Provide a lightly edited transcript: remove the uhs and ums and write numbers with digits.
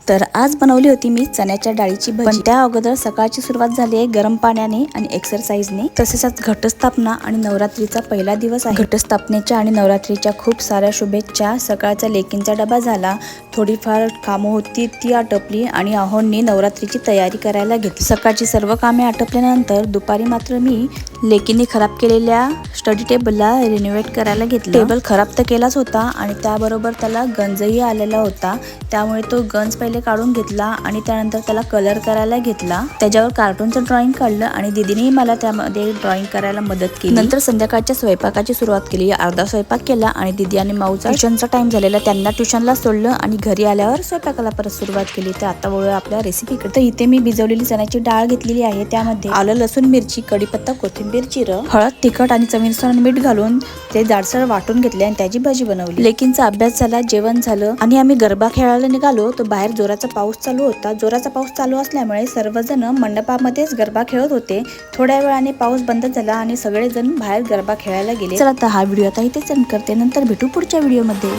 तर आज बनवली होती मी चण्याच्या डाळीची भजी। पण त्या अगोदर सकाळची सुरुवात झाली आहे गरम पाण्याने आणि एक्सरसाइजने। तसेच घटस्थापना आणि नवरात्रीचा पहिला दिवस आहे। घटस्थापनेच्या आणि नवरात्रीच्या खूप साऱ्या शुभेच्छा। सकाळचा लेकींचा डबा झाला, थोडीफार कामं होती ती आटपली आणि आहोंनी नवरात्रीची तयारी करायला घेतली। सकाळची सर्व कामे आटपल्यानंतर दुपारी मात्र मी लेकींनी खराब केलेल्या स्टडी टेबलला रिनोव्हेट करायला घेतलं। टेबल खराब तर केलाच होता आणि त्याबरोबर त्याला गंजही आलेला होता, त्यामुळे तो गंज पहिले काढून घेतला आणि त्यानंतर त्याला कलर करायला घेतला। त्याच्यावर कार्टूनचं ड्रॉइंग काढलं आणि दीदीने मला त्यामध्ये ड्रॉइंग करायला मदत केली। नंतर संध्याकाळच्या स्वयंपाकाची सुरुवात केली। अर्धा स्वयंपाक केला आणि दीदी आणि माऊचा ट्युशनचा टाइम झालेला, त्यांना ट्युशनला सोडलं आणि घरी आल्यावर स्वयंपाकाला परत सुरुवात केली। तर आता वळूया आपल्या रेसिपीकडे। तर इथे मी भिजवलेली चण्याची डाळ घेतलेली आहे, त्यामध्ये आलं, लसूण, मिरची, कढीपत्ता, कोथिंबीर, जिरं, हळद, तिखट आणि चवीनुसार मीठ घालून ते जाडसर वाटून घेतले आणि त्याची भजी बनवली। लेकींचा अभ्यास झाला, जेवण झालं आणि आम्ही गरबा खेळायला निघालो। तो बाहेर जोराचा पाऊस चालू होता। जोराचा पाऊस चालू असल्यामुळे सर्वजण मंडपामध्येच गरबा खेळत होते। थोड्या वेळाने पाऊस बंद झाला आणि सगळेजण बाहेर गरबा खेळायला गेले। चला, आता हा व्हिडिओ आता इथेच एंड करते, नंतर भेटू पुढच्या व्हिडिओमध्ये।